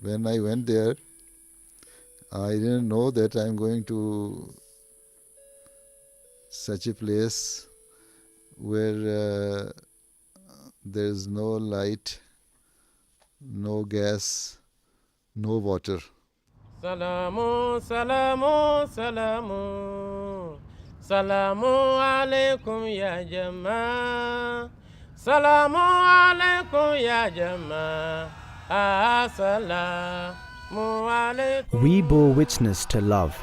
When I went there, I didn't know that I'm going to such a place where there's no light, no gas, no water. Salamu, salamu, salamu. Salamu alaikum ya jama. Salamu alaikum ya jama. Assalamu alaikum. We bore witness to love.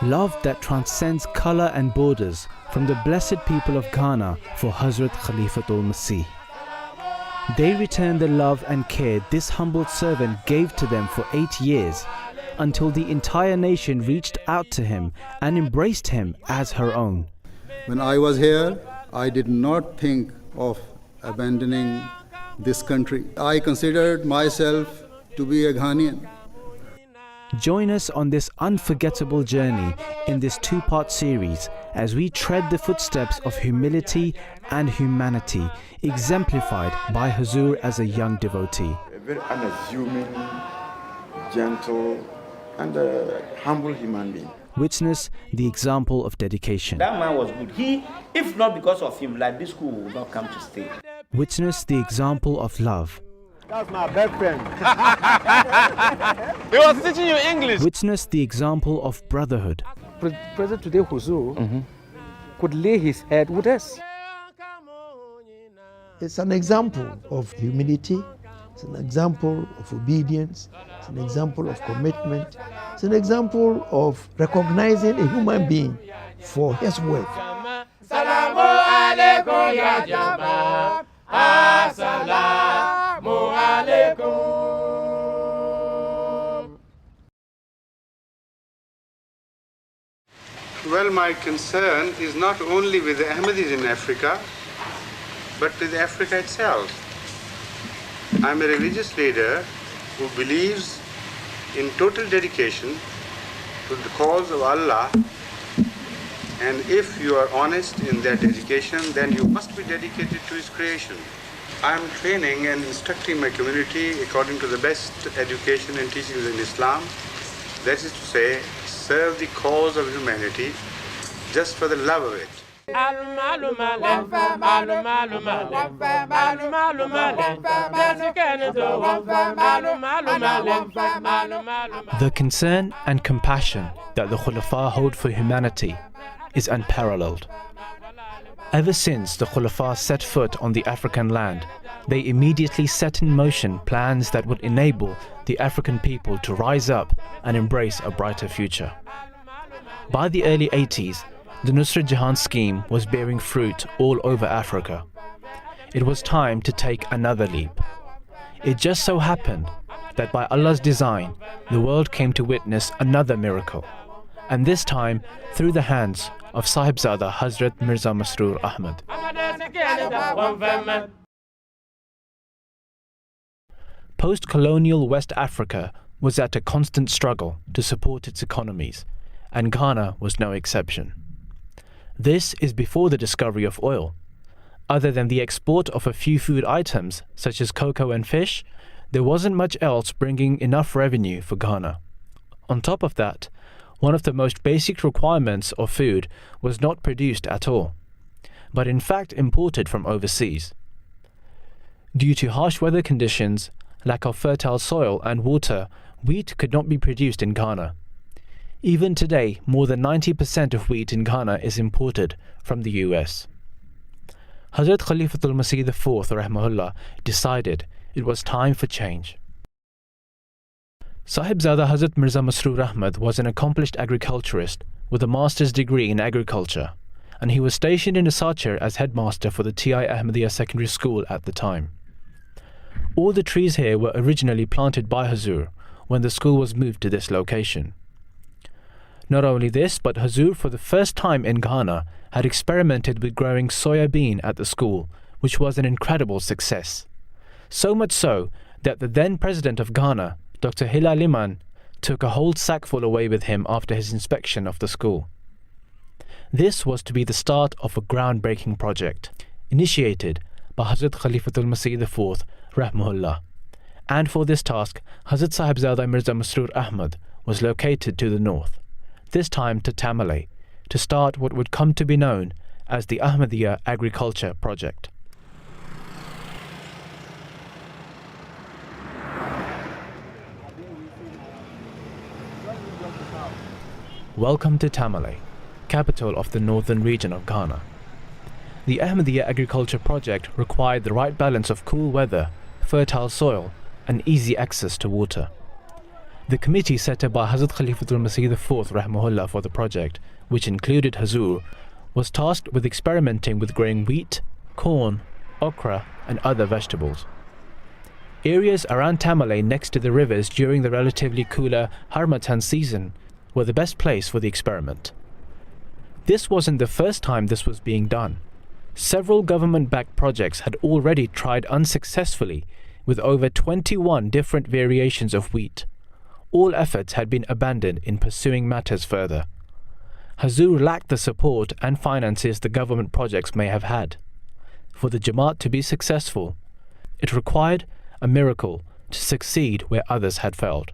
Love that transcends color and borders from the blessed people of Ghana for Hazrat Khalifatul Masih. They returned the love and care this humble servant gave to them for 8 years, until the entire nation reached out to him and embraced him as her own. When I was here, I did not think of abandoning this country. I considered myself to be a Ghanaian. Join us on this unforgettable journey in this 2-part series as we tread the footsteps of humility and humanity exemplified by Hazur as a young devotee. A very unassuming, gentle and a humble human being. Witness the example of dedication. That man was good. If not because of him, like this school would not come to stay. Witness the example of love. That's my best friend. He was teaching you English. Witness the example of brotherhood. President today, Huzur, could lay his head with us. It's an example of humility, it's an example of obedience, it's an example of commitment, it's an example of recognizing a human being for his worth. Salamu alaikum ya jama. Assalamu alaikum. Well, my concern is not only with the Ahmadis in Africa, but with Africa itself. I'm a religious leader who believes in total dedication to the cause of Allah, and if you are honest in that dedication, then you must be dedicated to His creation. I'm training and instructing my community according to the best education and teachings in Islam. That is to say, serve the cause of humanity just for the love of it. The concern and compassion that the Khulafa hold for humanity is unparalleled. Ever since the Khulafa set foot on the African land, they immediately set in motion plans that would enable the African people to rise up and embrace a brighter future. By the early 80s, the Nusrat Jahan scheme was bearing fruit all over Africa. It was time to take another leap. It just so happened that by Allah's design, the world came to witness another miracle, and this time through the hands of Sahibzada Hazrat Mirza Masroor Ahmad. Post-colonial West Africa was at a constant struggle to support its economies, and Ghana was no exception. This is before the discovery of oil. Other than the export of a few food items, such as cocoa and fish, there wasn't much else bringing enough revenue for Ghana. On top of that, one of the most basic requirements of food was not produced at all, but in fact imported from overseas. Due to harsh weather conditions, lack of fertile soil and water, wheat could not be produced in Ghana. Even today, more than 90% of wheat in Ghana is imported from the US. Hazrat Khalifatul Masih IV rahmahullah decided it was time for change. Sahibzada Hazrat Mirza Masroor Ahmad was an accomplished agriculturist with a master's degree in agriculture, and he was stationed in Asachir as headmaster for the T.I. Ahmadiyya Secondary School at the time. All the trees here were originally planted by Hazur when the school was moved to this location. Not only this, but Hazur for the first time in Ghana had experimented with growing soya bean at the school, which was an incredible success. So much so that the then president of Ghana, Dr. Hilal Liman, took a whole sackful away with him after his inspection of the school. This was to be the start of a groundbreaking project, initiated by Hazrat Khalifatul Masih IV, rahmahullah, and for this task, Hazrat Sahibzada Mirza Masroor Ahmad was located to the north, this time to Tamale, to start what would come to be known as the Ahmadiyya Agriculture Project. Welcome to Tamale, capital of the northern region of Ghana. The Ahmadiyya Agriculture Project required the right balance of cool weather, fertile soil, and easy access to water. The committee set up by Hazrat Khalifatul Masih IV Rahmahullah for the project, which included Hazur, was tasked with experimenting with growing wheat, corn, okra, and other vegetables. Areas around Tamale next to the rivers during the relatively cooler Harmattan season were the best place for the experiment. This wasn't the first time this was being done. Several government-backed projects had already tried unsuccessfully with over 21 different variations of wheat. All efforts had been abandoned in pursuing matters further. Hazur lacked the support and finances the government projects may have had. For the Jamaat to be successful, it required a miracle to succeed where others had failed.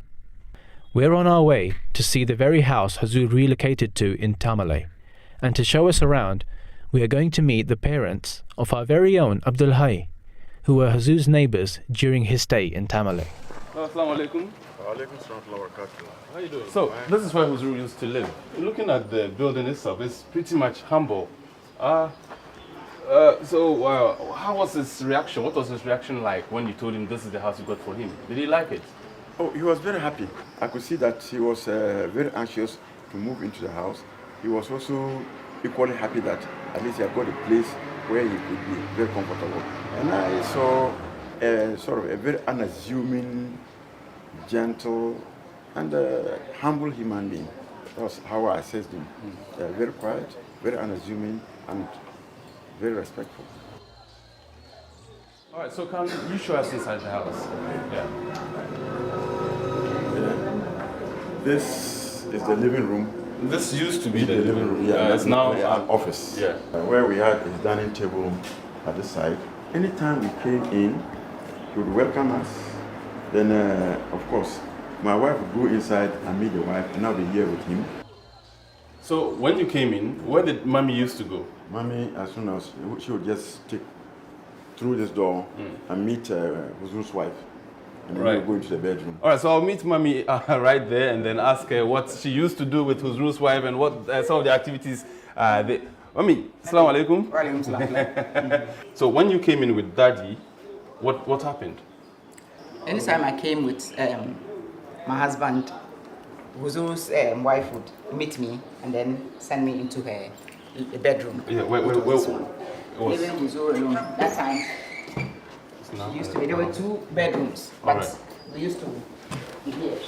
We're on our way to see the very house Hazur relocated to in Tamale, and to show us around, we are going to meet the parents of our very own Abdul Hai, who were Hazur's neighbors during his stay in Tamale. Assalamu alaikum. How you doing? So, this is where Hazur used to live. Looking at the building itself, it's pretty much humble. How was his reaction? What was his reaction like when you told him this is the house you got for him? Did he like it? Oh, he was very happy. I could see that he was very anxious to move into the house. He was also equally happy that at least he had got a place where he could be very comfortable. And I saw sort of a very unassuming, gentle, and humble human being. That was how I assessed him. Very quiet, very unassuming, and very respectful. All right, so can you show us inside the house? Yeah. This is the living room. This used to be the living room. Yeah, it's now an office. Yeah. Where we had his dining table at the side. Anytime we came in, he would welcome us. Then, of course, my wife would go inside and meet the wife, and I'll be here with him. So when you came in, where did Mommy used to go? Mommy, as soon as she would just take through this door and meet Huzur's wife, and then we'll go into the bedroom. All right, so I'll meet Mommy right there and then ask her what she used to do with Huzur's wife and what some of the activities. Mommy, assalamu alaikum. So when you came in with Daddy, what happened? Anytime I came with my husband, Huzur's wife would meet me and then send me into her bedroom. Yeah, where was Even Huzur alone. That time, there were 2 bedrooms, but we used to be here.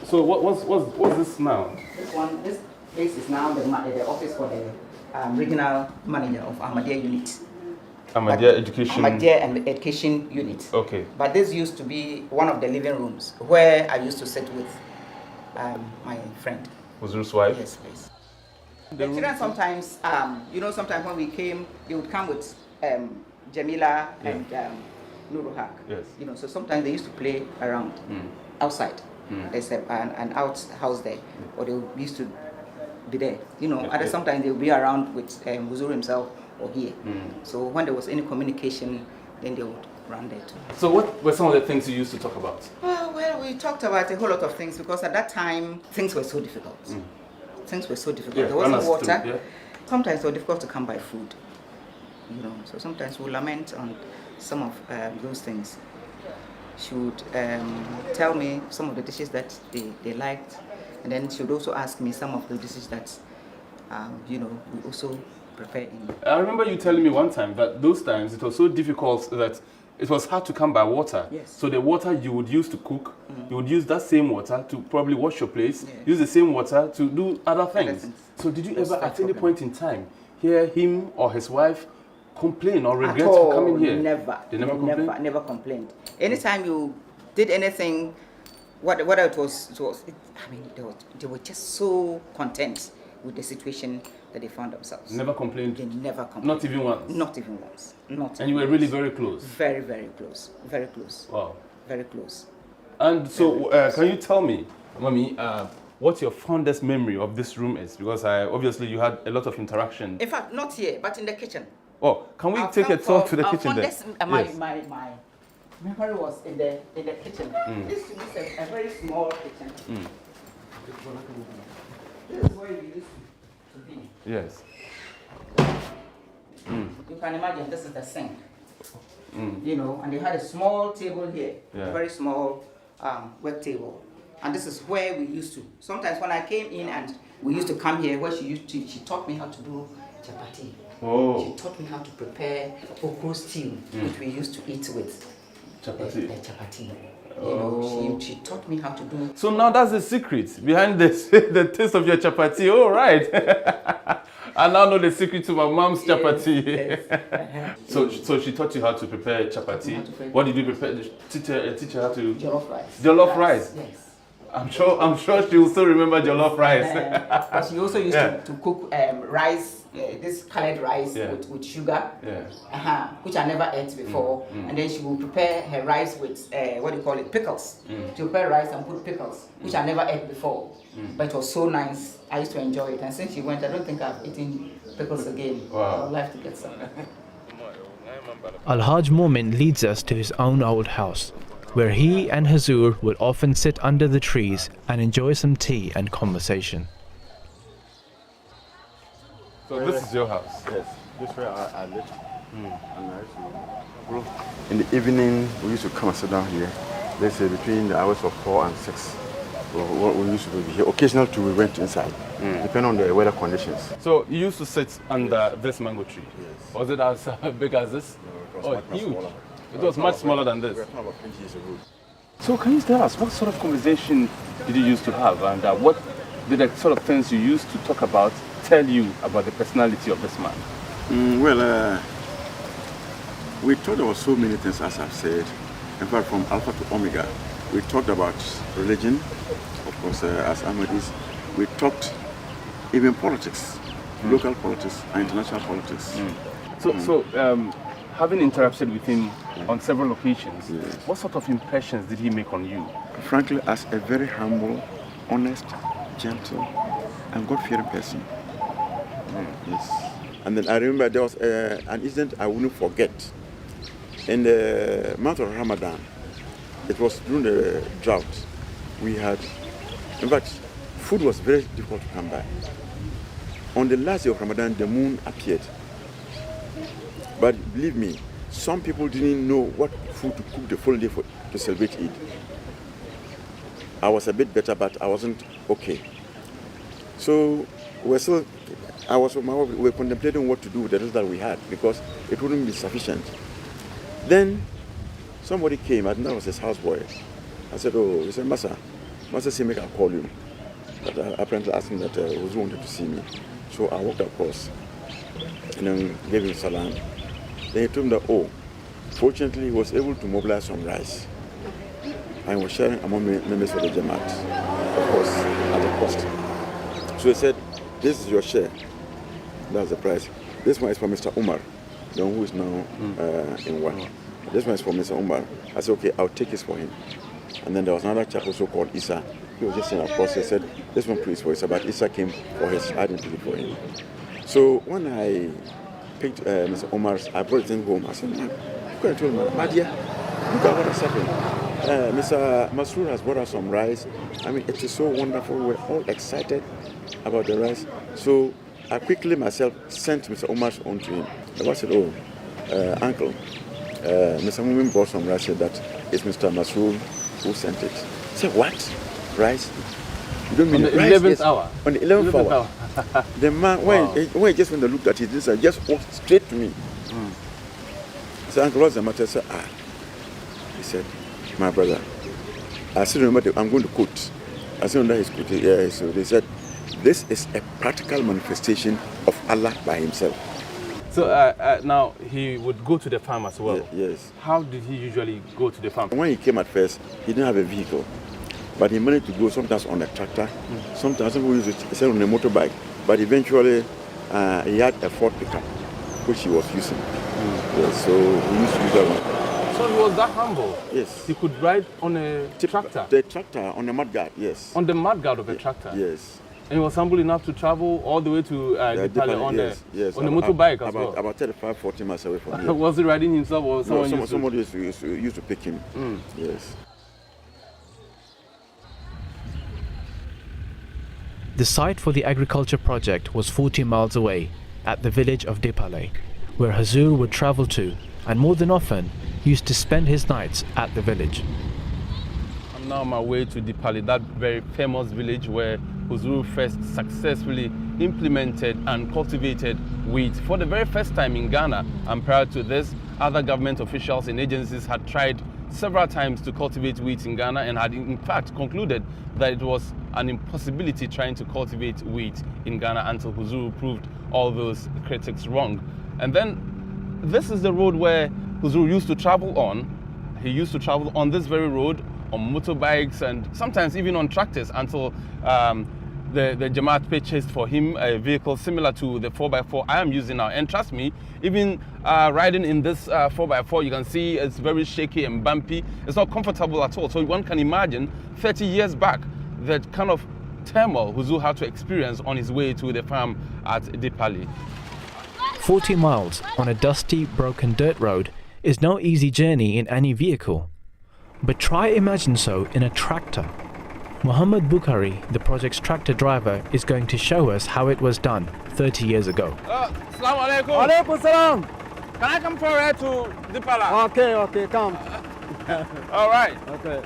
So what's this now? This place is now the office for the regional manager of Ahmadiyya unit. Ahmadiyya and Education Unit. Okay. But this used to be one of the living rooms where I used to sit with my friend. Huzur's wife? Yes, please. The children sometimes, sometimes when we came, they would come with Jamila and Nuruhak. Yes. So sometimes they used to play around outside. There's an out house there, or they used to be there. Sometimes they would be around with Huzur himself or here. So when there was any communication, then they would run there too. So what were some of the things you used to talk about? Well, we talked about a whole lot of things because at that time, things were so difficult. Things were so difficult. Yeah, there wasn't water. Yeah. Sometimes it was difficult to come by food. So sometimes we lament on some of those things. She would tell me some of the dishes that they liked, and then she would also ask me some of the dishes that, we also prepare in. I remember you telling me one time that those times it was so difficult that it was hard to come by water. Yes. So the water you would use to cook, you would use that same water to probably wash your place, use the same water to do other things. So did you ever at any point in time hear him or his wife complain or regret for coming here? Never. They never complained? Never complained. Anytime you did anything, whether it was they were just so content with the situation that they found themselves. Never complained? They never complained. Not even once? Not even once. Not and you were really very close? Very, very close. Very close. Wow. Very close. And so, can you tell me, Mommy, what your fondest memory of this room is? Because obviously you had a lot of interaction. In fact, not here, but in the kitchen. Oh, can we take a tour to the kitchen then? My memory was in the kitchen. This is a very small kitchen. This is where we used to be. Yes. You can imagine this is the sink. You know, and they had a small table here, a very small work table. And this is where we used to. Sometimes when I came in and we used to come here, where she taught me how to do chapati. Oh. She taught me how to prepare okra stew, which we used to eat with chapati. The chapati. You know, she taught me how to do. So now that's the secret behind this, the taste of your chapati. Oh, right. I now know the secret to my mom's chapati. Yes. So she taught you how to prepare chapati. What did you prepare? Teach her how to? Jollof rice. Jollof rice. Yes. I'm sure she will still remember jollof rice. But she also used to cook rice, this colored rice with sugar, which I never ate before. And then she will prepare her rice with pickles. She will prepare rice and put pickles, which I never ate before. But it was so nice. I used to enjoy it. And since she went, I don't think I've eaten pickles again. Wow. I would like to get some. Al-Hajj Momin leads us to his own old house, where he and Hazur would often sit under the trees and enjoy some tea and conversation. So this is your house? Yes, this is where I live. And I used to, in the evening, we used to come and sit down here. Let's say between the hours of 4 and 6. We used to be here. Occasionally too, we went inside, depending on the weather conditions. So you used to sit under this mango tree? Yes. Was it as big as this? No, it was huge. smaller. It was much smaller than this. We were talking about 20 years ago. So can you tell us, what sort of conversation did you used to have, and what did the sort of things you used to talk about tell you about the personality of this man? We talked about so many things, as I've said. In fact, from Alpha to Omega, we talked about religion, of course, as Ahmadis. We talked even politics, local politics and international politics. So, having interacted with him on several occasions, what sort of impressions did he make on you? Frankly, as a very humble, honest, gentle, and God-fearing person. Yes. And then I remember there was an incident I wouldn't forget. In the month of Ramadan, it was during the drought. We had, in fact, food was very difficult to come by. On the last day of Ramadan, the moon appeared. But believe me, some people didn't know what food to cook the following day to celebrate Eid. I was a bit better, but I wasn't okay. So we were contemplating what to do with the rest that we had, because it wouldn't be sufficient. Then somebody came, I think that was his houseboy. I said, he said, Massa said, make I'll call you. But I apparently asked him that Huzu wanted to see me. So I walked across and then gave him salam. Then he told me that, fortunately he was able to mobilize some rice. And was sharing among members of the Jamaat, of course, at a cost. So he said, this is your share. That's the price. This one is for Mr. Umar, the one who is now in work. This one is for Mr. Umar. I said, okay, I'll take this for him. And then there was another chap also called Issa. He was just in a process. He said, this one please for Issa, but Issa came for his, I didn't pick it for him. So when I picked Mr. Umar's, I brought it in home. I said, man, I told him, my dear, look at what has happened. Mr. Masroor has brought us some rice. I mean, it is so wonderful. We're all excited about the rice. So I quickly myself sent Mr. Umar's own to him. I said, uncle, Mr. Mumin brought some rice. Said that it's Mr. Masroor who sent it. I said, what? Rice? You don't mean on the rice? 11th hour? On the 11th hour. The man, when he just when they looked at it, he just walked straight to me. I said, uncle, what's the matter? I said, He said, my brother, I still remember, I'm going to quote. I still remember his quote. Yeah, so they said, this is a practical manifestation of Allah by himself. So now he would go to the farm as well? Yes. How did he usually go to the farm? When he came at first, he didn't have a vehicle. But he managed to go sometimes on a tractor, sometimes some people used to sell on a motorbike. But eventually, he had a Ford pickup, which he was using. Yes, so we used to use that one. So he was that humble? Yes. He could ride on a tractor? The tractor, on the mudguard, yes. On the mudguard of a tractor? Yes. And he was humble enough to travel all the way to Dipale on yes, on a motorbike as well? About 35, 40 miles away from here. Was he riding himself or someone No, somebody used to pick him. Yes. The site for the agriculture project was 40 miles away, at the village of Dipale, where Huzur would travel to, and more than often, used to spend his nights at the village. I'm now on my way to Dipale, that very famous village where Huzur first successfully implemented and cultivated wheat for the very first time in Ghana. And prior to this, other government officials and agencies had tried several times to cultivate wheat in Ghana and had in fact concluded that it was an impossibility trying to cultivate wheat in Ghana until Huzur proved all those critics wrong. And then this is the road where Huzur used to travel on. He used to travel on this very road on motorbikes and sometimes even on tractors until the Jamaat purchased for him a vehicle similar to the 4x4 I am using now. And trust me, even riding in this 4x4, you can see it's very shaky and bumpy. It's not comfortable at all. So one can imagine 30 years back, that kind of turmoil Huzur had to experience on his way to the farm at Dipale. 40 miles on a dusty, broken dirt road is no easy journey in any vehicle. But try imagine so in a tractor. Muhammad Bukhari, the project's tractor driver, is going to show us how it was done 30 years ago. Assalamu alaikum. Alaikum salam. Can I come forward to Dipala? Okay, come. All right. Okay.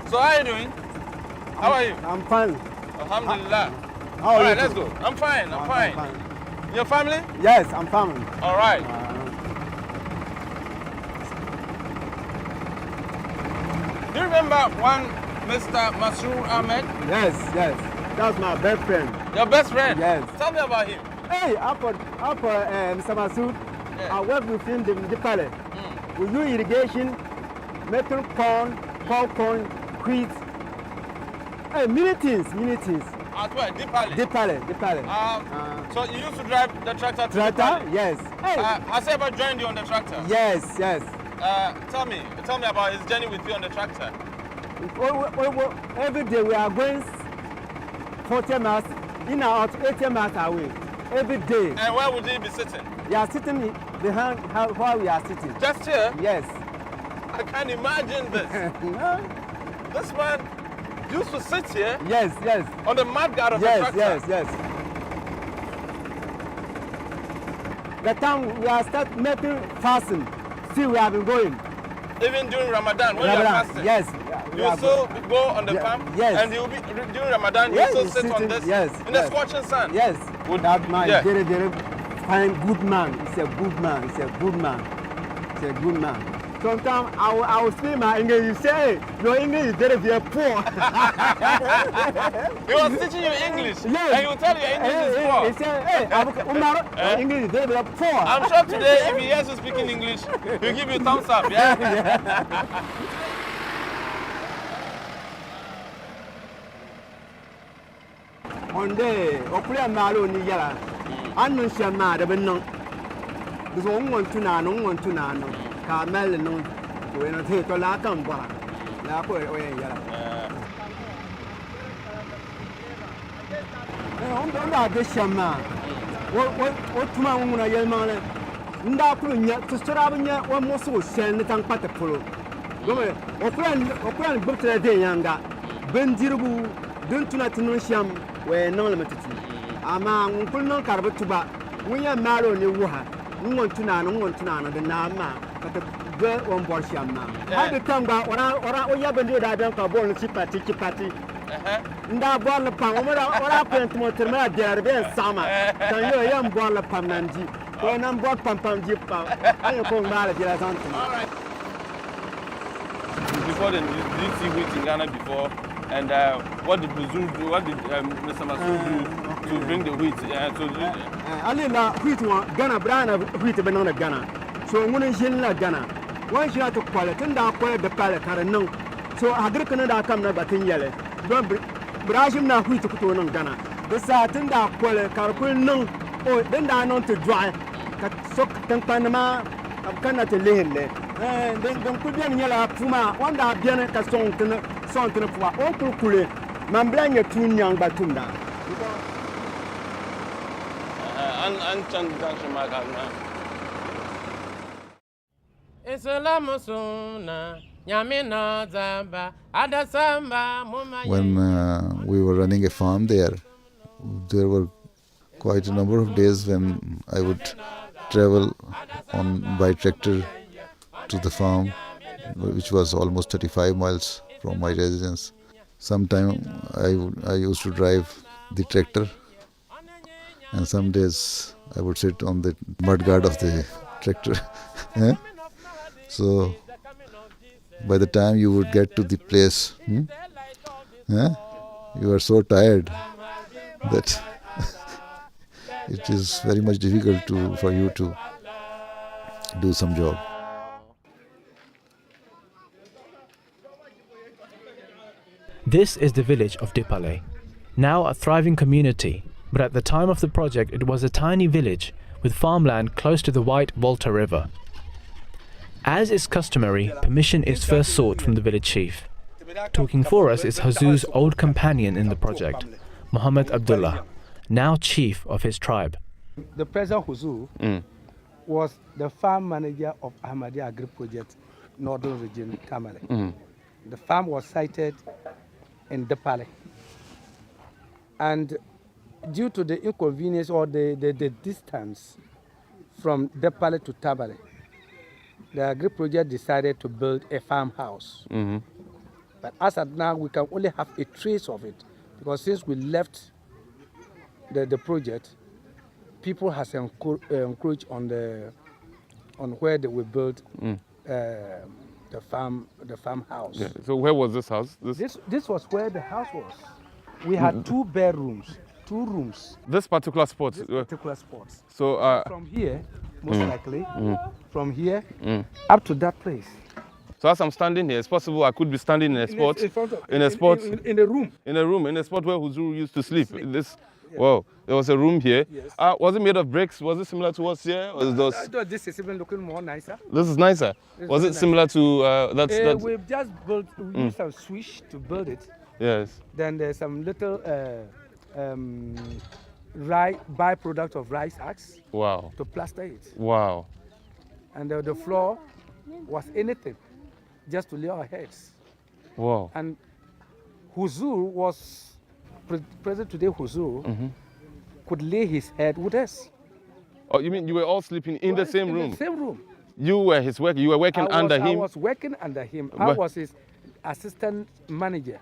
So how are you doing? How are you? I'm fine. Alhamdulillah. How are All you? right, let's go. I'm fine. I'm fine. Your family? Yes, I'm fine. All right. Do you remember one Mr. Masroor Ahmed? Yes. That's my best friend. Your best friend? Yes. Tell me about him. Hey, Mr. Masud, I work with him in Dipale. We do irrigation, making corn, popcorn, wheat. Hey, many things. At where? Dipale? Dipale. So you used to drive the tractor to Tractor? Dipale? Yes. Hey. Has he ever joined you on the tractor? Yes. Tell me about his journey with you on the tractor. Every day we are going 40 miles, in and out 80 miles away. Every day. And where would he be sitting? We are sitting behind while we are sitting. Just here? Yes. I can't imagine this. This man used to sit here? Yes. On the mudguard of the tractor? Yes. The time we are start making fasting, still we have been going. Even during Ramadan, when you are fasting? Yes. You still go on the farm? Yes. And you'll be, during Ramadan, Yes, you still sit on this? In the scorching sun? Yes. That man Yeah. is very, very fine, good man. He's a good man. Sometimes I will speak my English. You say, hey, your English is very, very poor. He was teaching you English? Yes. And you tell your English is poor? He said, hey, Umar, your English is very, very poor. I'm sure today, if he hears you speaking English, he'll give you a thumbs up, yeah? On day, Opera Malo ni yala. Anu shama de benong. This one want to nano. Carmel no. When I take a la camba. La po yala. On the shama. What man when I yell man? Nda kunya to strabanya one more so send the tank patapolo. Go Opera book the day younger. Bendirubu, don't to not know sham. Where no limited. Ama uncle no carbotuba. We are marrow in Wuha. No one to none, the Nama, but the girl on board Shamma. I become back or I have do that. I don't call a party. Nda born the palm, or I went to Montemar, there be summer. Can you a young ball of Pamanji? When I'm bought Pampam Jipa, I am going to get us on. Before then, did you see wheat in Ghana before? And what did Huzur do? What did Mr. Masud do to bring the wheat? I live wheat one Ghana brand of wheat banana Ghana. So when you Ghana, once you have to quality and quality the pallet, So agri kana da kam na batin yele. Don brajim na hu to kuto nan gana. Da satin da kwale karkul nan o den da non to dry. Ka sok tan panama kana te lehele. Den ku bien yela puma wanda bien ka son tene puwa o kulkule. Mamblanya tun yang batumda. An can junction marker now. When we were running a farm there were quite a number of days when I would travel by tractor to the farm, which was almost 35 miles from my residence. Sometime I used to drive the tractor, and some days I would sit on the mudguard of the tractor. So by the time you would get to the place, you are so tired that it is very much difficult for you to do some job. This is the village of Dipale, now a thriving community, but at the time of the project it was a tiny village with farmland close to the White Volta River. As is customary, permission is first sought from the village chief. Talking for us is Huzu's old companion in the project, Muhammad Abdullah, now chief of his tribe. The present Huzu was the farm manager of Ahmadiyya Agri Project, Northern Region, Tamale. The farm was sited in Dipale. And due to the inconvenience or the distance from Dipale to Tamale, the Agri Project decided to build a farmhouse. But as of now, we can only have a trace of it, because since we left the project, people has encroached on where they will build the farmhouse. Yeah. So where was this house? This was where the house was. We had 2 bedrooms, 2 rooms. This particular spot. So from here, most likely, from here up to that place. So as I'm standing here, it's possible I could be standing in a spot, in a room where Huzu used to sleep. Wow, there was a room here. Yes. Was it made of bricks? Was it similar to what's here? This is even looking more nicer. This is nicer. Was it similar to that? We've just built. We used some swish to build it. Yes. Then there's some little byproduct of rice axe. Wow. To plaster it. Wow. And the floor was anything, just to lay our heads. Wow. And Huzu was present today. Huzu could lay his head with us. Oh, you mean you were all sleeping in the same room? In the same room. You were his work. You were working under him. I was working under him. I was his assistant manager.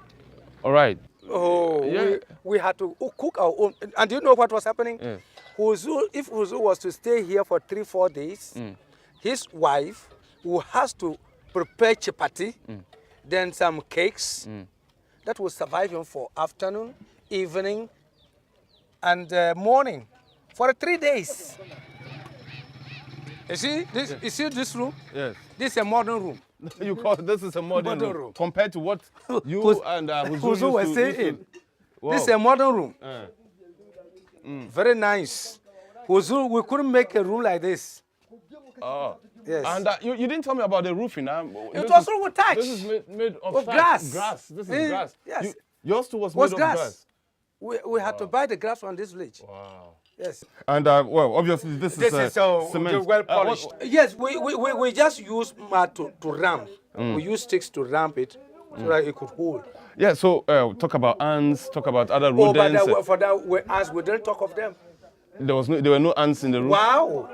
All right. Oh, yeah. we had to cook our own. And do you know what was happening? Yeah. If Huzu was to stay here for 3-4 days, his wife who has to prepare chapati, then some cakes that will survive him for afternoon, evening, and morning for 3 days. You see this? You see this room? Yes. This is a modern room. You call this is a modern room compared to what you and Huzu were saying. Wow. This is a modern room. Very nice. Huzu, we couldn't make a room like this. Oh. Yes. And you didn't tell me about the roofing. It was all with thatch. This is made of grass. Grass. This is grass. Yes. Yours too was made of grass. We had to buy the grass from this village. Wow. Yes. And well, obviously this is cement. Well polished. Yes, we just use mud to ramp. We use sticks to ramp it so that it could hold. Yeah. So talk about ants. Talk about other rodents. Oh, but for that ants, we didn't talk of them. There were no ants in the room. Wow.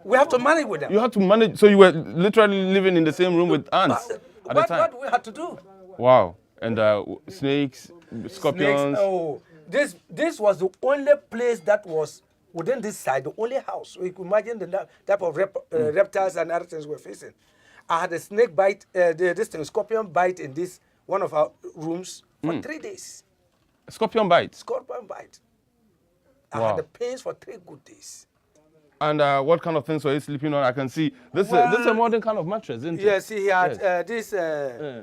We have to manage with them. You had to manage. So you were literally living in the same room with ants at the time. What we had to do. Wow. And snakes, scorpions. Snakes, oh. This was the only place that was within this side, the only house. So you could imagine the type of reptiles and other things we're facing. I had a snake bite, scorpion bite in this one of our rooms for 3 days. Scorpion bite? Scorpion bite. Wow. I had the pains for 3 good days. And what kind of things were you sleeping on? I can see this. This is a modern kind of mattress, isn't it? Yes, he had this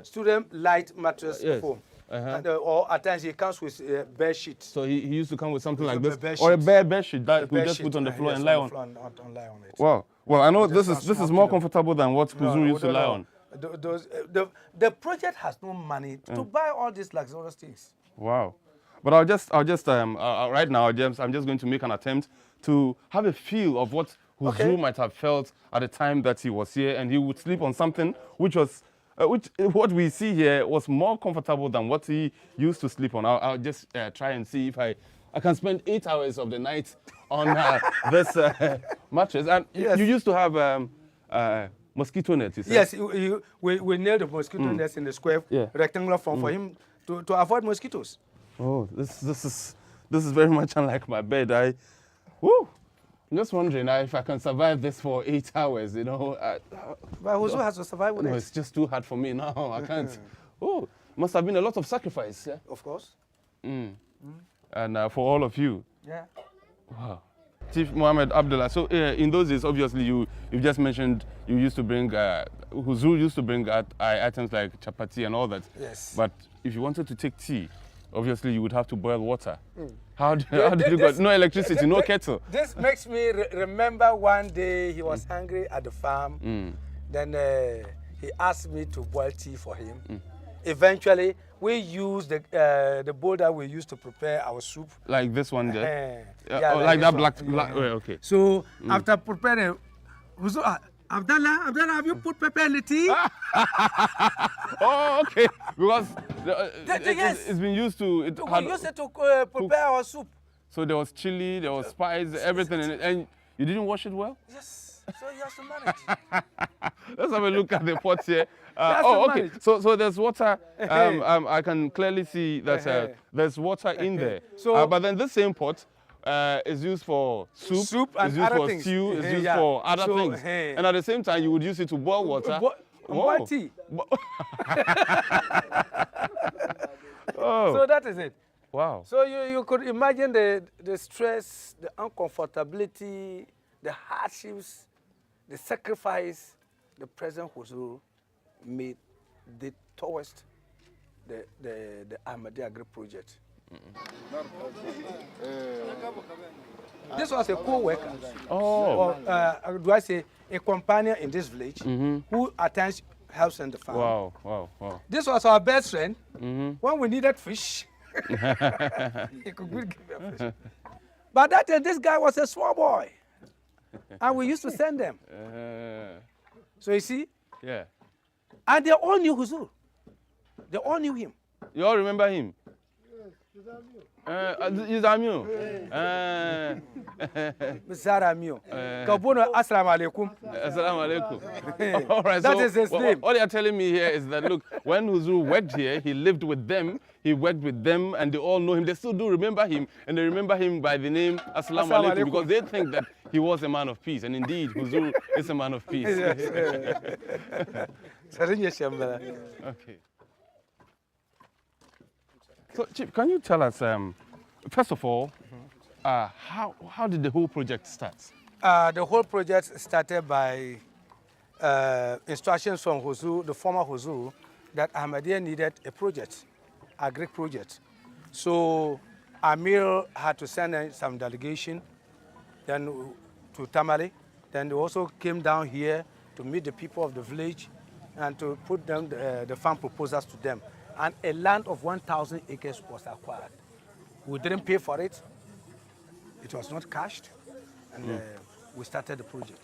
student light mattress foam. And, or at times he comes with a bed sheet. So he used to come with something like this, or a bare bed sheet that we just put on the floor and lie on. It. Wow. Well, I know this is more comfortable than what Kuzuru used to lie on. The project has no money to buy all these luxurious things. Wow. But I'll just right now, James, I'm just going to make an attempt to have a feel of what Kuzuru might have felt at the time that he was here, and he would sleep on something which was, what we see here was more comfortable than what he used to sleep on. I'll just try and see if I can spend 8 hours of the night on this mattress. And you used to have mosquito net, you said? Yes, we nailed the mosquito nets in the square rectangular form for him to avoid mosquitoes. Oh, this is very much unlike my bed. I'm just wondering if I can survive this for 8 hours, you know. But who has to survive with it? No, it's just too hard for me now. I can't. Oh, must have been a lot of sacrifice. Yeah? Of course. And for all of you. Yeah. Wow. Chief Mohammed Abdullah, so in those days, obviously, you just mentioned you used to bring, Kuzuru used to bring items like chapati and all that. Yes. But if you wanted to take tea, obviously you would have to boil water. How did you go? No electricity, no kettle. This makes me remember one day he was hungry at the farm. Then he asked me to boil tea for him. Eventually, we used the bowl that we used to prepare our soup. Like this one there? Like that black, okay. So after preparing, Abdallah, have you put pepper in the tea? Oh, okay. Because it's been used to... We used it to prepare our soup. So there was chili, there was spice, everything in it. And you didn't wash it well? Yes. So you have to manage. Let's have a look at the pot here. Okay. So there's water. I can clearly see that there's water in there. So, but then this same pot is used for soup and is used other for things. Stew, is used for other things. And at the same time, you would use it to boil water. Boil tea. So that is it. Wow. So you could imagine the stress, the uncomfortability, the hardships, the sacrifice the President Kuzuru made towards the Ahmadiyya Agri project. This was a co-worker, or do I say a companion in this village, who at times helps in the farm. Wow. This was our best friend. When we needed fish, he could give me a fish. But that time, this guy was a small boy, and we used to send them. So you see? Yeah. And they all knew Kuzuru. They all knew him. You all remember him? Izamio. Zaramio. Kabuno, assalamu alaikum. Assalamu alaikum. All right, that is his name. All you're telling me here is that, look, when Kuzuru worked here, he lived with them, he worked with them, and they all know him. They still do remember him, and they remember him by the name Assalamu alaikum, because they think that he was a man of peace. And indeed, Kuzuru is a man of peace. Okay. So, Chief, can you tell us, first of all, how did the whole project start? The whole project started by instructions from Kuzuru, the former Kuzuru, that Ahmadiyya needed a project, a Greek project. So Amir had to send in some delegation then to Tamale. Then they also came down here to meet the people of the village and to put them the farm proposals to them. And a land of 1,000 acres was acquired. We didn't pay for it. It was not cashed. And we started the project.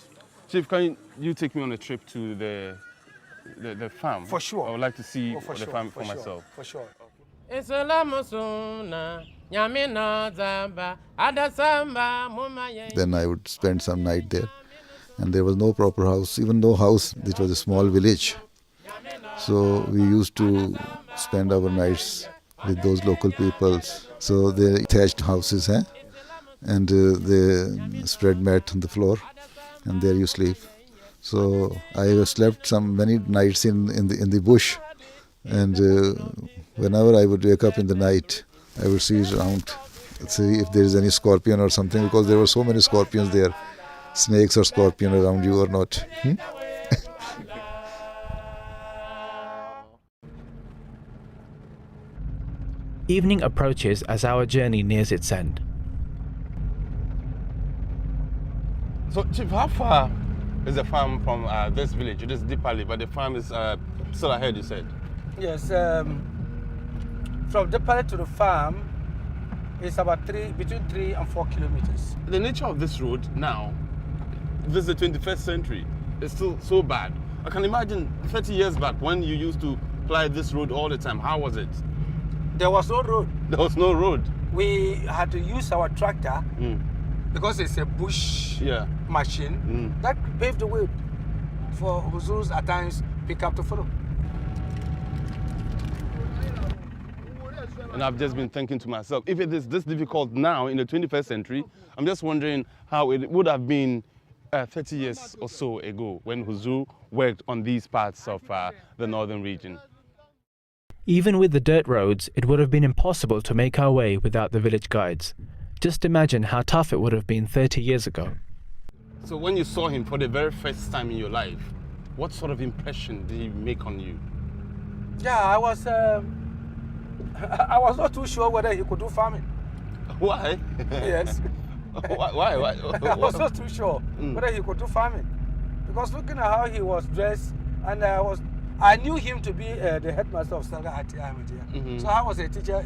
Chief, can you take me on a trip to the farm? For sure. I would like to see the farm for myself. For sure. Then I would spend some night there. And there was no proper house, even no house. It was a small village. So we used to spend our nights with those local peoples. So they thatched houses, and they spread mat on the floor, and there you sleep. So I slept many nights in the bush, and whenever I would wake up in the night, I would see around, see if there is any scorpion or something, because there were so many scorpions there. snakes or scorpion around you or not. Evening approaches as our journey nears its end. So, Chief, how far is the farm from this village? It is Dipali, but the farm is still ahead, you said? Yes, from Dipali to the farm is about between 3 and 4 kilometers. The nature of this road now, this is the 21st century, is still so bad. I can imagine 30 years back when you used to ply this road all the time. How was it? There was no road. There was no road. We had to use our tractor because it's a bush machine that paved the way for Zulus at times pick up to follow. And I've just been thinking to myself, if it is this difficult now in the 21st century, I'm just wondering how it would have been 30 years or so ago when Huzul worked on these parts of the northern region. Even with the dirt roads, it would have been impossible to make our way without the village guides. Just imagine how tough it would have been 30 years ago. So when you saw him for the very first time in your life, what sort of impression did he make on you? Yeah, I was not too sure whether he could do farming. Why? Yes. Why? I was not too sure whether he could do farming. Because looking at how he was dressed, and I knew him to be the headmaster of Salga at Ahmadiyya. So I was a teacher,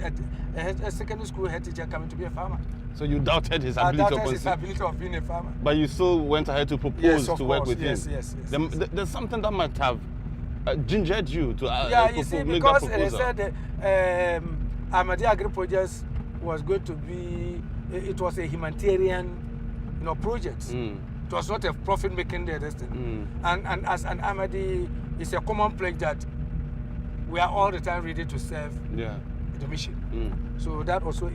a secondary school head teacher coming to be a farmer. So you doubted his I ability doubted his ability of being a farmer. But you still went ahead to propose to work with him. Yes. There's something that might have gingered you to you see, make because that they proposal. said Ahmadiyya Agri Projects was going to be, it was a humanitarian project. It was not a profit-making destiny. And as an Ahmadi, it's a common pledge that we are all the time ready to serve the mission. So that also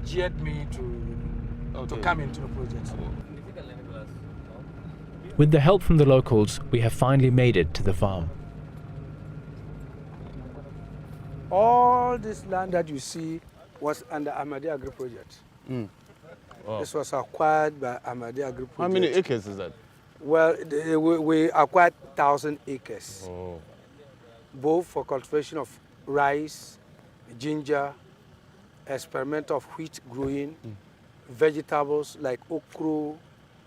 geared me to come into the project. With the help from the locals, we have finally made it to the farm. All this land that you see was under Ahmadiyya Agri Project. Wow. This was acquired by Ahmadiyya Agri Project. How many acres is that? Well, we acquired 1,000 acres, both for cultivation of rice, ginger, experiment of wheat growing, vegetables like okra,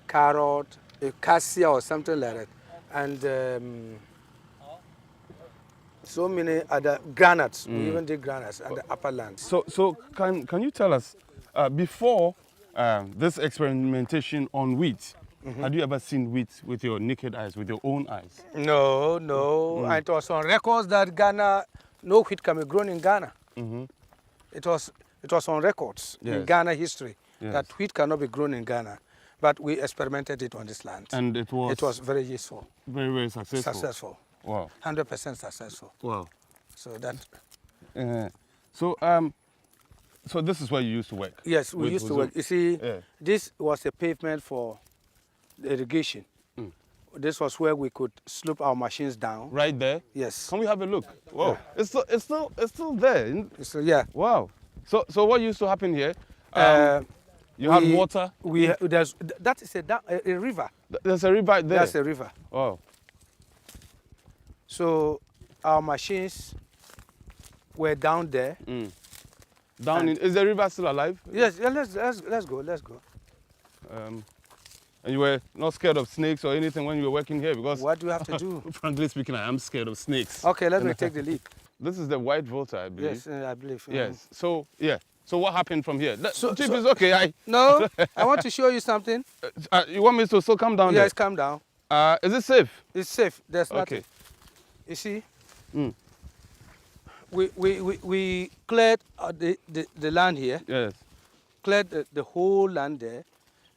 carrot, cassia or something like that, and so many other granates. We even did granates and the upper lands. So can you tell us, before this experimentation on wheat, had you ever seen wheat with your naked eyes, with your own eyes? No. And it was on records that Ghana, no wheat can be grown in Ghana. It was on records in Ghana history that wheat cannot be grown in Ghana. But we experimented it on this land. And it was very useful. Very, very successful. Successful. Wow. 100% successful. Wow. So that. So this is where you used to work? Yes, we used to work. You see, this was a pavement for the irrigation. This was where we could slope our machines down. Right there? Yes. Can we have a look? Wow. Yeah. It's still there. Yeah. Wow. So what used to happen here? You had water? That is a river. There's a river there? That's a river. Wow. So our machines were down there. Is the river still alive? Yes, let's go. And you were not scared of snakes or anything when you were working here? Because what do you have to do? Frankly speaking, I am scared of snakes. Okay, let me take the lead. This is the white Volta, I believe. Yes, I believe. Yes. So what happened from here? Chief is okay. No, I want to show you something. You want me to still come down there? Yes, come down. Is it safe? It's safe. There's nothing. Okay. You see? We cleared the land here. Yes. Cleared the whole land there.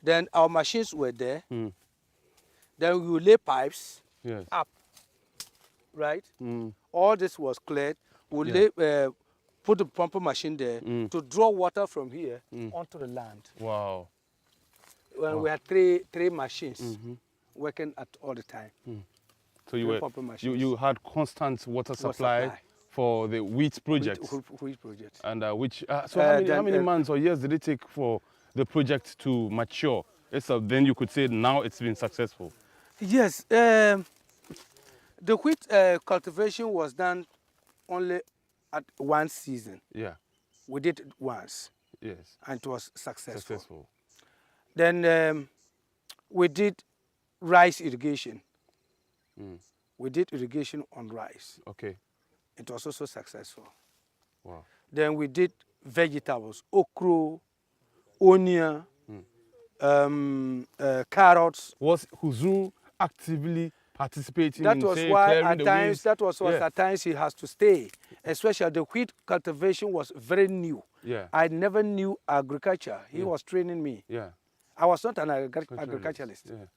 Then our machines were there. Then we will lay pipes up. Right? All this was cleared. We'll put the pumper machine there to draw water from here onto the land. Wow. Well, we had three machines working at all the time. So you had constant water supply for the wheat project. Wheat project. And how many months or years did it take for the project to mature So then you could say now it's been successful. Yes, the wheat cultivation was done only at one season. Yeah. We did it once. Yes. And it was successful. Successful. Then we did rice irrigation. We did irrigation on rice. Okay. It was also successful. Wow. Then we did vegetables, okra, onion, carrots. Was Huzur actively participating That in was say, why clearing at the times weeds? that was Yeah. at times he has to stay. Especially the wheat cultivation was very new. Yeah. I never knew agriculture. He Yeah. was training me. Yeah. I was not an agriculturalist. Yeah.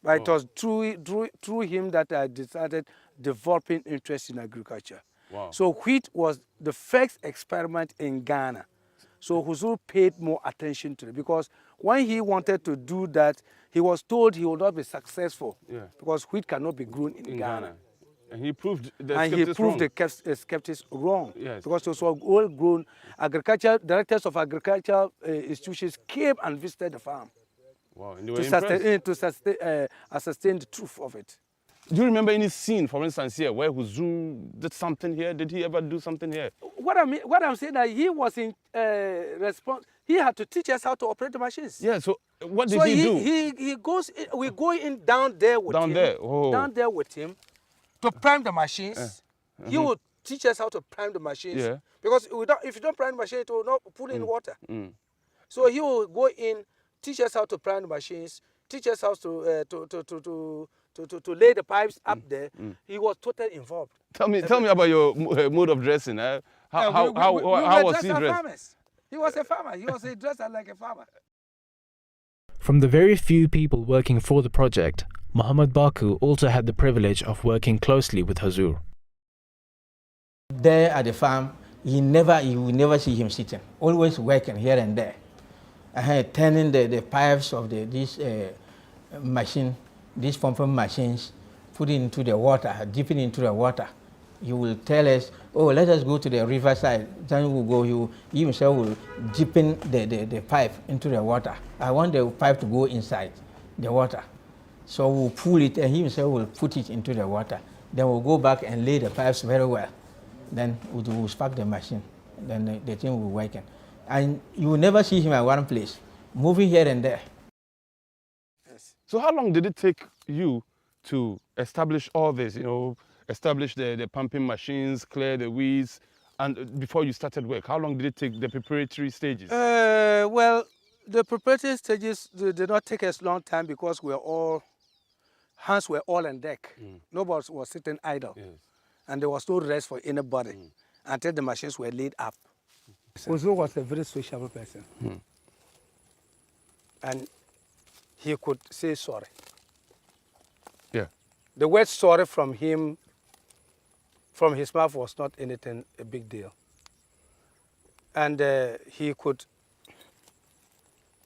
But it was through him that I decided developing interest in agriculture. Wow. So wheat was the first experiment in Ghana. So Huzur paid more attention to it because when he wanted to do that, he was told he would not be successful because wheat cannot be grown in Ghana. And he proved the And he skeptics proved wrong. the skeptics wrong. Yes. Because it was all grown. Directors of agricultural institutions came and visited the farm Wow. And they were to sustain the truth of it. Do you remember any scene, for instance, here where Huzur did something here? Did he ever do something here? What I'm saying that he was in response. He had to teach us how to operate the machines. Yeah. So what did he do? He goes. We go in down there with him. Down there with him, to prime the machines. He will teach us how to prime the machines. Yeah. Because if you don't prime the machine, it will not pull in water. So he will go in, teach us how to prime the machines, teach us how to lay the pipes up there. He was totally involved. Tell me about your mode of dressing. How was he dressed? Farmers. He was a farmer. He was dressed like a farmer. From the very few people working for the project, Muhammad Baku also had the privilege of working closely with Huzur. There at the farm, you will never see him sitting. Always working here and there. Turning the pipes of this machine, these pumping machines, putting into the water, dipping into the water. You will tell us, oh, let us go to the riverside. Then we'll go, you himself will dip in the pipe into the water. I want the pipe to go inside the water. So we'll pull it and he himself will put it into the water. Then we'll go back and lay the pipes very well. Then we'll spark the machine. Then the thing will work. And you will never see him at one place, moving here and there. Yes. So how long did it take you to establish all this, establish the pumping machines, clear the weeds, and before you started work? How long did it take, the preparatory stages? Well, the preparatory stages did not take us a long time because hands were all on deck. Nobody was sitting idle. Yes. And there was no rest for anybody until the machines were laid up. Huzur was a very sociable person. And he could say sorry. Yeah. The word sorry from him, from his mouth, was not anything a big deal. And he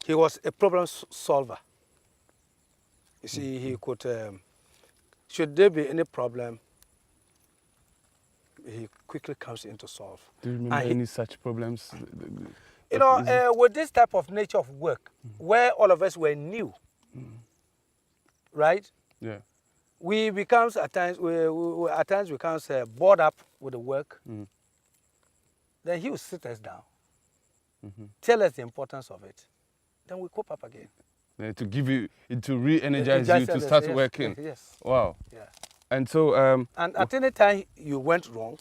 was a problem solver. You see, he could, should there be any problem, he quickly comes in to solve. Do you remember any such problems? With this type of nature of work, where all of us were new, right? Yeah. We becomes at times becomes bored up with the work. Then he will sit us down, tell us the importance of it. Then we cope up again. To give you, to re-energize you to start working. Yes. Wow. Yeah. And so. And at any time you went wrong,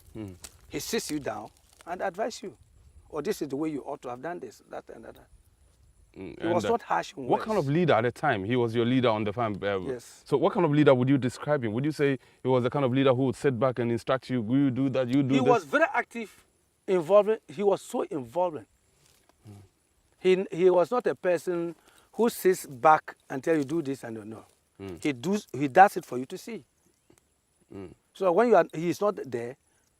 he sits you down and advises you, or this is the way you ought to have done this, that, and that. He was not harsh in What words. kind of leader at the time? He was your leader on the farm. Yes. So what kind of leader would you describe him? Would you say he was the kind of leader who would sit back and instruct you, you do that, you do this? He was very active, involving. He was so involving. He was not a person who sits back and tell you do this and no. He does it for you to see. So when he's not there,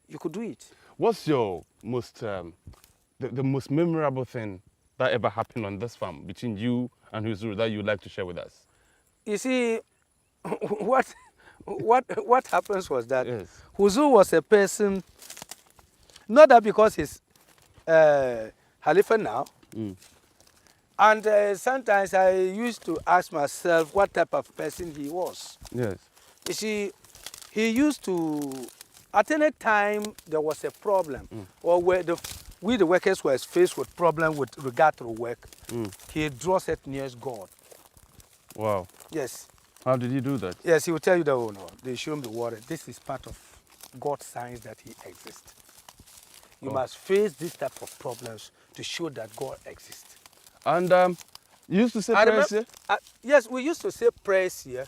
you could do it. What's your most the most memorable thing that ever happened on this farm between you and Huzur that you'd like to share with us? You see, what happens was that Huzur was a person, not that because he's Khalifa now. And sometimes I used to ask myself what type of person he was. Yes. You see, he used to, at any time there was a problem, or where we the workers were faced with problem with regard to work, he draws it near God. Wow. Yes. How did he do that? Yes, he will tell you that, oh no, they show him the water. This is part of God's signs that he exists. You must face this type of problems to show that God exists. And you used to say prayers here? Yes, we used to say prayers here,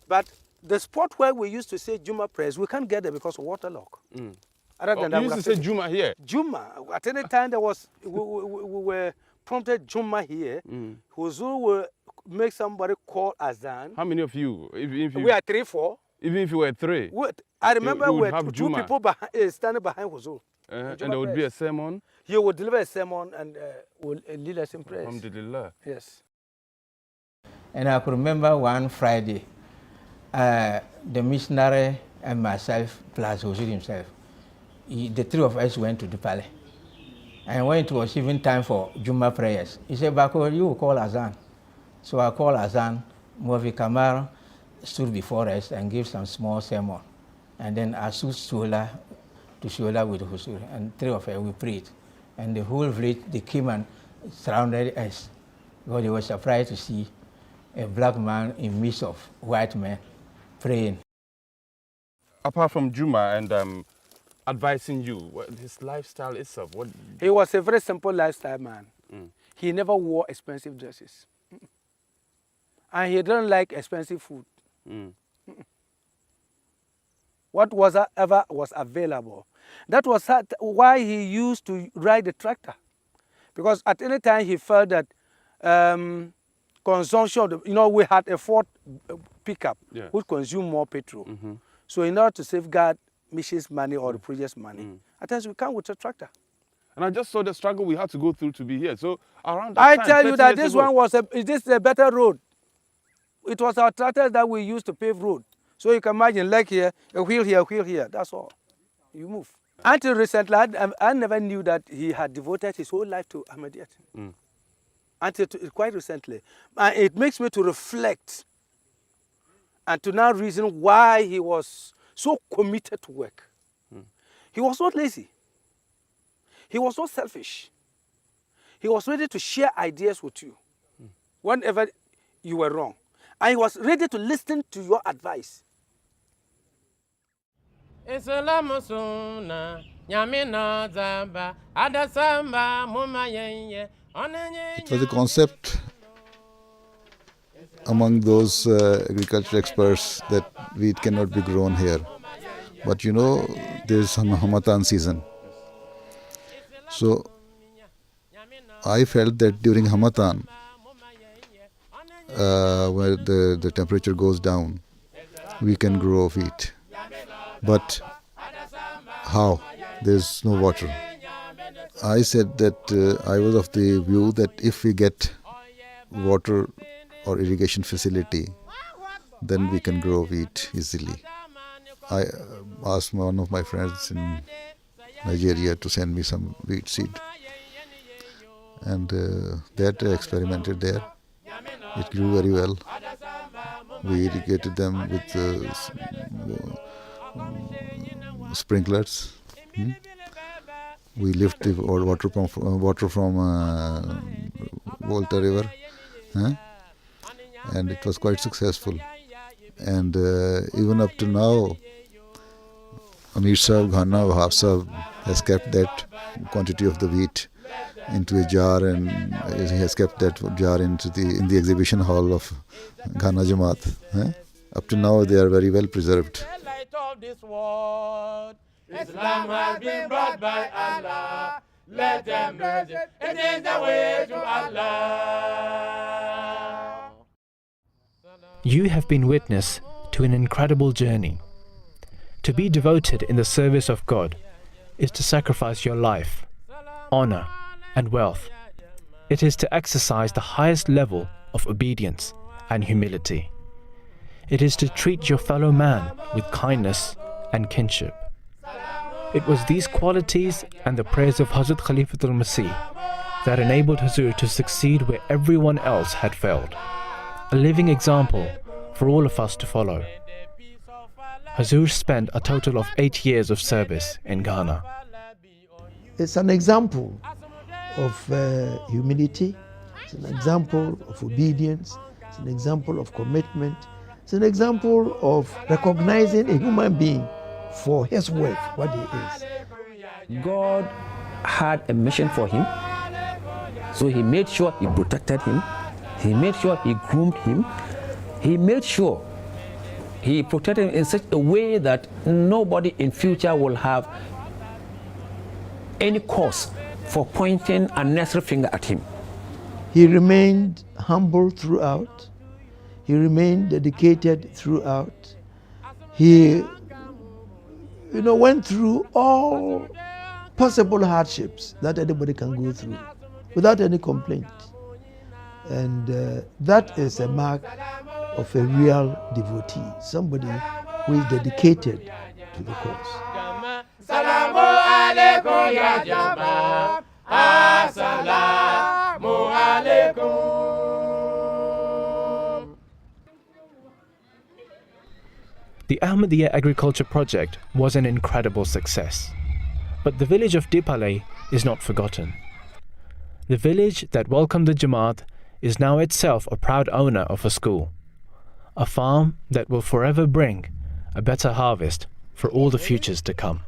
but the spot where we used to say Juma prayers, we can't get there because of waterlock. Other than that, you used to say Juma here? Juma. At any time there was, we were prompted Juma here, Huzur will make somebody call Azan. How many of you? If you we are 3, 4. Even if you were 3? I remember we were 2 Juma. people standing behind Huzur. And there would be a sermon? He would deliver a sermon and would lead us in prayer. Alhamdulillah. Yes. And I could remember one Friday, the missionary and myself, plus Huzur himself, the 3 of us went to the palace. And when it was even time for Juma prayers, he said, Bako, you will call Azan. So I called Azan. Movi Kamar stood before us and gave some small sermon. And then I stood to shoulder with Huzur, and 3 of us, we prayed. And the whole village, they came and surrounded us, because they were surprised to see a black man in midst of white men praying. Apart from Juma and advising you, his lifestyle itself, what? He was a very simple lifestyle man. He never wore expensive dresses. And he didn't like expensive food. What was ever was available. That was why he used to ride the tractor. Because at any time he felt that consumption, we had a Ford pickup which consumed more petrol. So in order to safeguard mission's money or the project's money, at times we come with a tractor. And I just saw the struggle we had to go through to be here. So around that time, I tell you that this ago, one was this is a better road. It was our tractors that we used to pave road. So you can imagine, like here, a wheel here, that's all. You move. Until recently, I never knew that he had devoted his whole life to Ahmadiyyat. Until quite recently. And it makes me to reflect and to now reason why he was so committed to work. He was not lazy. He was not selfish. He was ready to share ideas with you whenever you were wrong. And he was ready to listen to your advice. It was a concept among those agriculture experts that wheat cannot be grown here. But there is some Hamatan season. So I felt that during Hamatan, where the temperature goes down, we can grow wheat. But how? There's no water. I said that I was of the view that if we get water or irrigation facility, then we can grow wheat easily. I asked one of my friends in Nigeria to send me some wheat seed. And that I experimented there. It grew very well. We irrigated them with sprinklers. We lift the water from Volta River, and it was quite successful. And even up to now, Amir Sahib, Ghana, Wahab Sahib has kept that quantity of the wheat into a jar, and he has kept that jar in the exhibition hall of Ghana Jamaat. Up to now, they are very well preserved. Islam has been brought by Allah. Let them merge it. It is the way to Allah. You have been witness to an incredible journey. To be devoted in the service of God is to sacrifice your life, honor, and wealth. It is to exercise the highest level of obedience and humility. It is to treat your fellow man with kindness and kinship. It was these qualities and the prayers of Hazrat Khalifatul Masih that enabled Huzur to succeed where everyone else had failed. A living example for all of us to follow. Huzur spent a total of 8 years of service in Ghana. It's an example of humility, it's an example of obedience, it's an example of commitment, it's an example of recognizing a human being for his worth, what he is. God had a mission for him, so he made sure he protected him, he made sure he groomed him, he made sure he protected him in such a way that nobody in future will have any cause for pointing a unnecessary finger at him. He remained humble throughout. He remained dedicated throughout. He went through all possible hardships that anybody can go through without any complaint. And that is a mark of a real devotee, somebody who is dedicated to the cause. Salamu alaikum ya jama. Assalamu alaikum. The Ahmadiyya Agriculture Project was an incredible success. But the village of Dipale is not forgotten. The village that welcomed the Jamaat is now itself a proud owner of a school, a farm that will forever bring a better harvest for all the futures to come.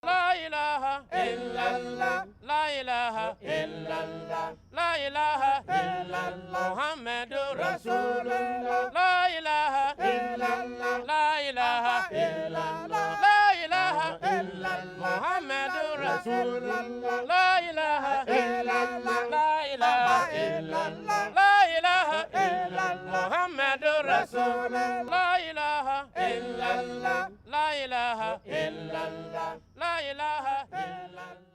La ilaha illallah, la ilaha illallah, la ilaha illallah, Muhammadur Rasulullah, la ilaha illallah, la ilaha illallah, la ilaha illallah, Muhammadur Rasulullah, la ilaha illallah, la ilaha illallah, la ilaha illallah, Muhammadur Rasulullah, la ilaha illallah, la ilaha illallah, la ilaha illallah.